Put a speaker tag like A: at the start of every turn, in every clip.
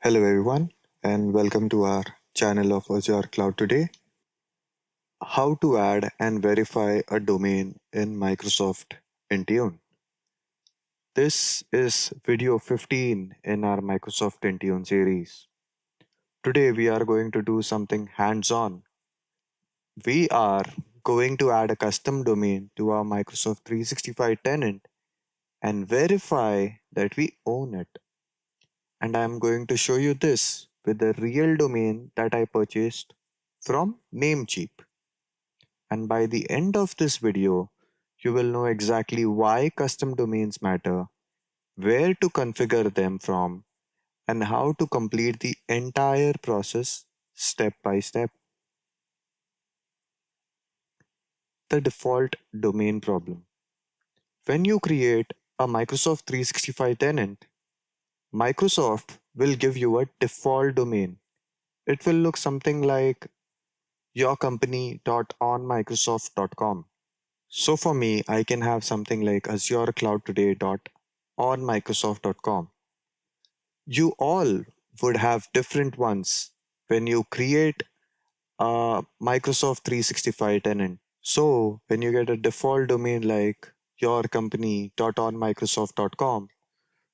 A: Hello everyone and welcome to our channel of Azure Cloud today. How to add and verify a domain in Microsoft Intune. This is video 15 in our Microsoft Intune series. Today we are going to do something hands-on. We are going to add a custom domain to our Microsoft 365 tenant and verify that we own it. And I am going to show you this with the real domain that I purchased from Namecheap. And by the end of this video, you will know exactly why custom domains matter, where to configure them from, and how to complete the entire process step by step. The default domain problem. When you create a Microsoft 365 tenant, Microsoft will give you a default domain. It will look something like yourcompany.onmicrosoft.com. So for me, I can have something like azurecloudtoday.onmicrosoft.com. You all would have different ones when you create a Microsoft 365 tenant. So when you get a default domain like yourcompany.onmicrosoft.com,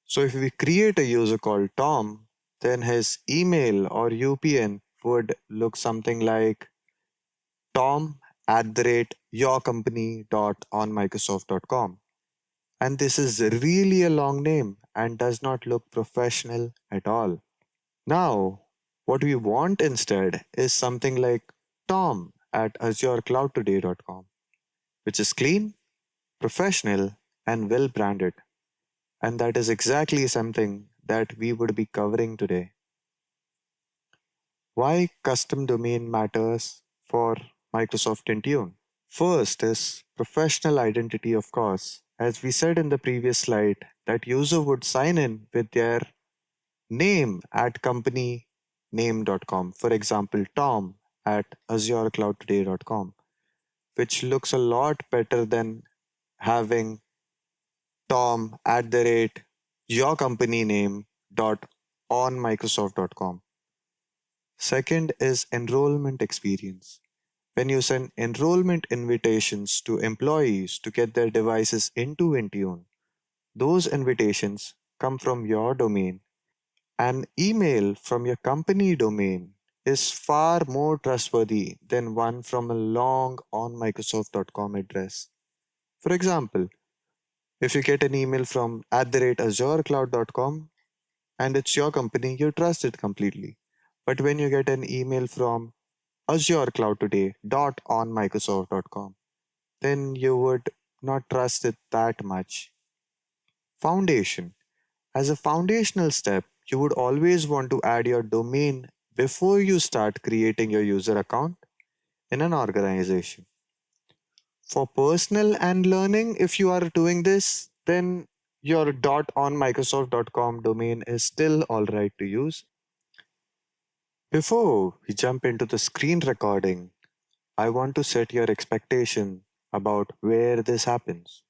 A: so if we create a user called Tom, then his email or UPN would look something like tom@yourcompany.onmicrosoft.com. And this is really a long name and does not look professional at all. Now, what we want instead is something like tom at azurecloudtoday.com, which is clean, professional, and well branded. And that is exactly something that we would be covering today. Why custom domain matters for Microsoft Intune. First is professional identity, of course. As we said in the previous slide, that user would sign in with their name at companyname.com. For example, Tom at azurecloudtoday.com, which looks a lot better than having Tom at the rate your company name dot on Microsoft.com. Second is enrollment experience. When you send enrollment invitations to employees to get their devices into Intune, those invitations come from your domain. An email from your company domain is far more trustworthy than one from a long on Microsoft.com address. For example, if you get an email from @azurecloud.com and it's your company, you trust it completely. But when you get an email from azurecloudtoday.onmicrosoft.com, then you would not trust it that much. Foundation. As a foundational step, you would always want to add your domain before you start creating your user account in an organization. For personal and learning, if you are doing this, then your .onmicrosoft.com domain is still alright to use. Before we jump into the screen recording, I want to set your expectation about where this happens.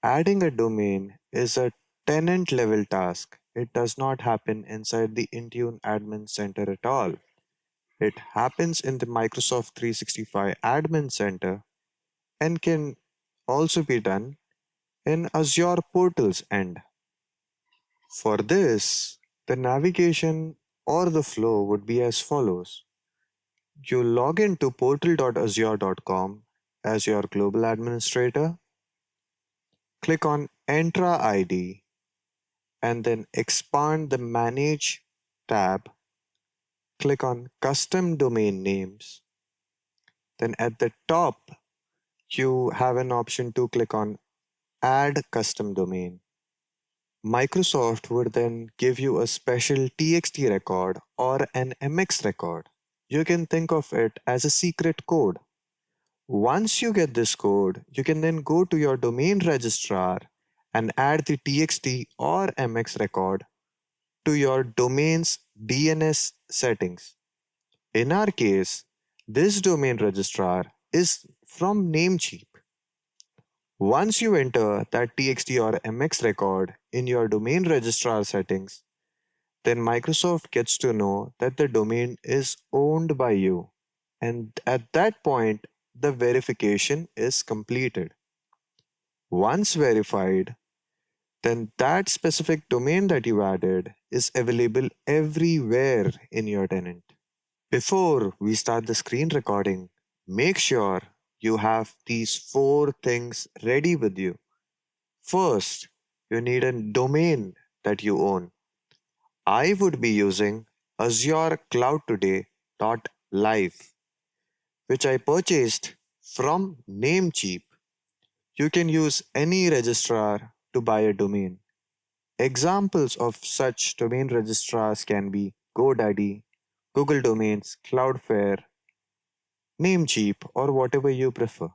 A: Adding a domain is a tenant level task. It does not happen inside the Intune Admin Center at all. It happens in the Microsoft 365 Admin Center and can also be done in Azure Portal's end. For this, the navigation or the flow would be as follows. You log into portal.azure.com as your global administrator, click on Entra ID, and then expand the Manage tab. Click on Custom Domain Names. Then at the top, you have an option to click on Add Custom Domain. Microsoft would then give you a special TXT record or an MX record. You can think of it as a secret code. Once you get this code, you can then go to your domain registrar and add the TXT or MX record to your domain's DNS settings. In our case, this domain registrar is from Namecheap. Once you enter that TXT or MX record in your domain registrar settings, Then Microsoft gets to know that the domain is owned by you. And at that point, the verification is completed. Once verified, then that specific domain that you added is available everywhere in your tenant. Before we start the screen recording, make sure you have these four things ready with you. First, you need a domain that you own. I would be using Azure Cloud Today.live, which I purchased from Namecheap. You can use any registrar to buy a domain. Examples of such domain registrars can be GoDaddy, Google Domains, Cloudflare, Namecheap, or whatever you prefer.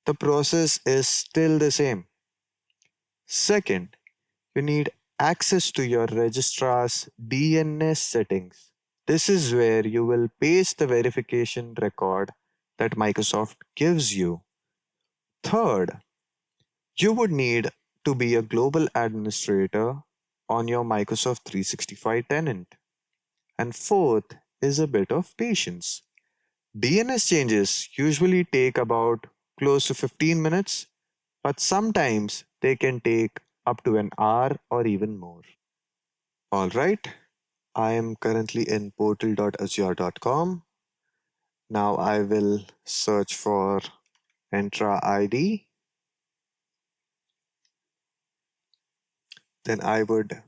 A: The process is still the same. Second, you need access to your registrar's DNS settings. This is where you will paste the verification record that Microsoft gives you. Third, you would need to be a global administrator on your Microsoft 365 tenant. And fourth is a bit of patience. DNS changes usually take about close to 15 minutes, but sometimes they can take up to an hour or even more. All right, I am currently in portal.azure.com. Now I will search for Entra ID. Then I would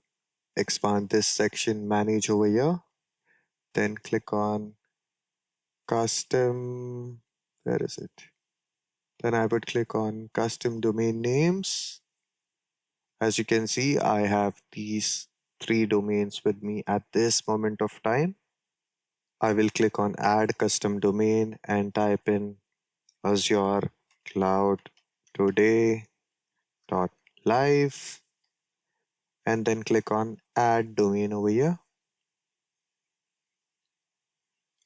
A: expand this section, manage over here. Then click on custom. Where is it? Then I would click on custom domain names. As you can see, I have these three domains with me at this moment of time. I will click on add custom domain and type in Azure Cloud Today .live and then click on add domain over here.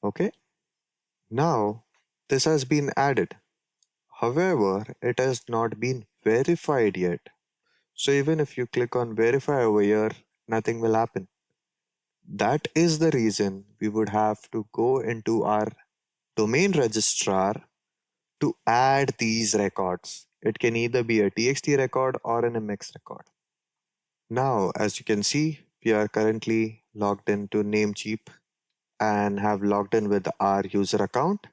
A: Okay. Now this has been added. However, it has not been verified yet. So even if you click on verify over here, nothing will happen. That is the reason we would have to go into our domain registrar to add these records. It can either be a TXT record or an MX record. Now, as you can see, we are currently logged into Namecheap and have logged in with our user account.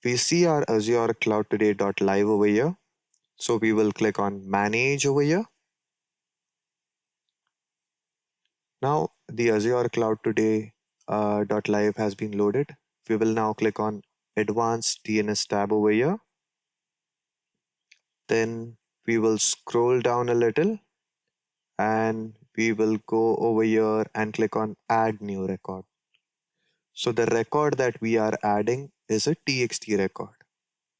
A: We see our Azure Cloud Today.live over here. So we will click on manage over here. Now the Azure Cloud Today .live has been loaded. We will now click on advanced DNS tab over here. Then we will scroll down a little and we will go over here and click on add new record. So the record that we are adding is a TXT record.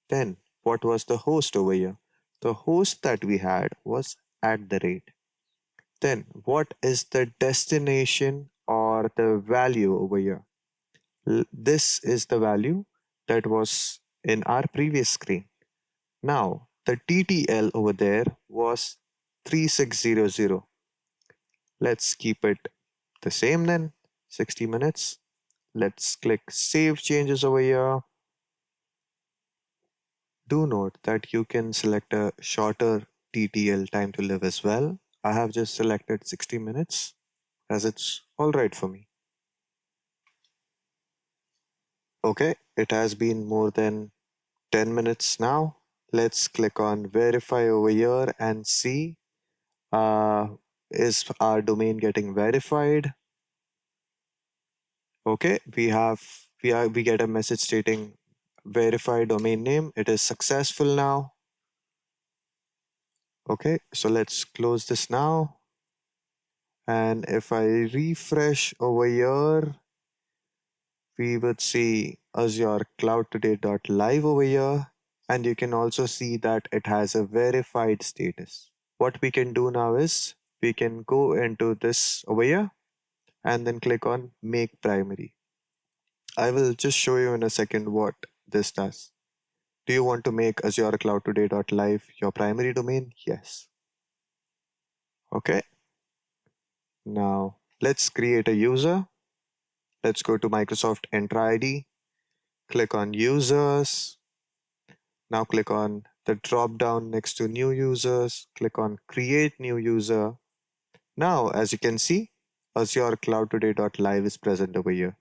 A: Then what was the host over here? The host that we had was @. Then what is the destination or the value over here? This is the value that was in our previous screen. Now the TTL over there was 3600. Let's keep it the same then, 60 minutes. Let's click save changes over here. Do note that you can select a shorter TTL time to live as well. I have just selected 60 minutes as it's all right for me. Okay, it has been more than 10 minutes now. Let's click on verify over here and see is our domain getting verified. Okay, we get a message stating verify domain name. It is successful now. Okay, so let's close this now. And if I refresh over here, we would see Azure Cloud Today.live over here. And you can also see that it has a verified status. What we can do now is we can go into this over here and then click on make primary. I will just show you in a second what this does. Do you want to make Azure Cloud Today.live your primary domain? Yes. Okay. Now Let's create a user. Let's go to Microsoft Enter ID, click on users. Now click on the drop down next to new users, click on create new user. Now, as you can see, Azure Cloud Today.live is present over here.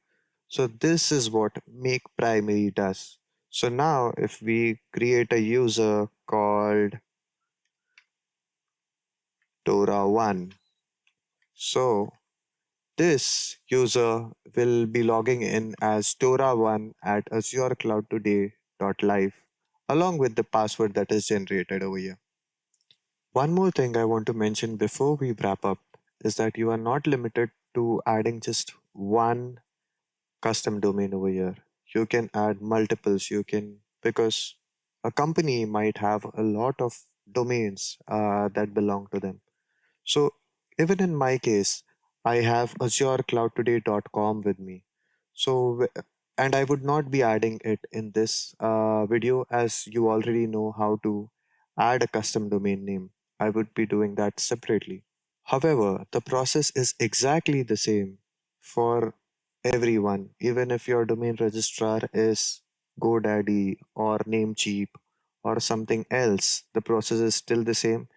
A: So this is what make primary does. So now if we create a user called Dora1, so this user will be logging in as Dora1 at Azure Cloud Today.live along with the password that is generated over here. One more thing I want to mention before we wrap up is that you are not limited to adding just one custom domain over here. You can add multiples. You can, because a company might have a lot of domains that belong to them. So even in my case, I have AzureCloudToday.com with me. So and I would not be adding it in this video as you already know how to add a custom domain name. I would be doing that separately. However, the process is exactly the same for everyone, even if your domain registrar is GoDaddy or Namecheap or something else, the process is still the same.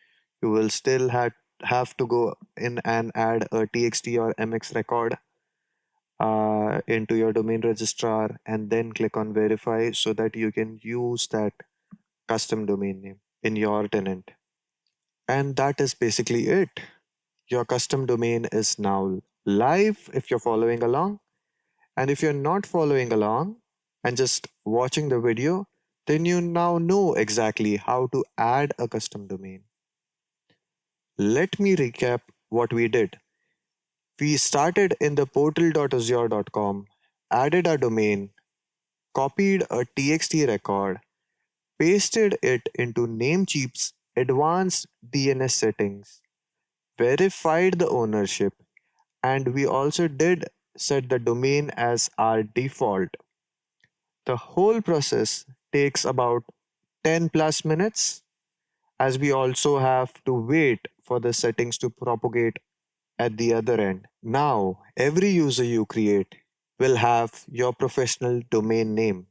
A: You will still have to go in and add a TXT or MX record into your domain registrar and then click on verify so that you can use that custom domain name in your tenant. And that is basically it. Your custom domain is now live if you're following along. And if you're not following along and just watching the video, then you now know exactly how to add a custom domain. Let me recap what we did. We started in the portal.azure.com, added a domain, copied a TXT record, pasted it into Namecheap's advanced DNS settings, verified the ownership, and we also did set the domain as our default. The whole process takes about 10 plus minutes as we also have to wait for the settings to propagate at the other end. Now, every user you create will have your professional domain name.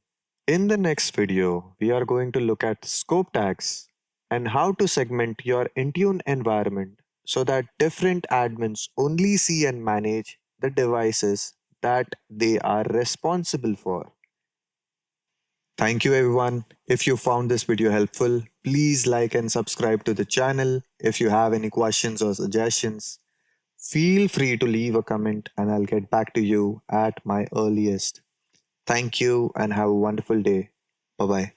A: In the next video, we are going to look at scope tags and how to segment your Intune environment so that different admins only see and manage the devices that they are responsible for. Thank you everyone. If you found this video helpful, please like and subscribe to the channel. If you have any questions or suggestions, feel free to leave a comment and I'll get back to you at my earliest. Thank you and have a wonderful day. Bye bye.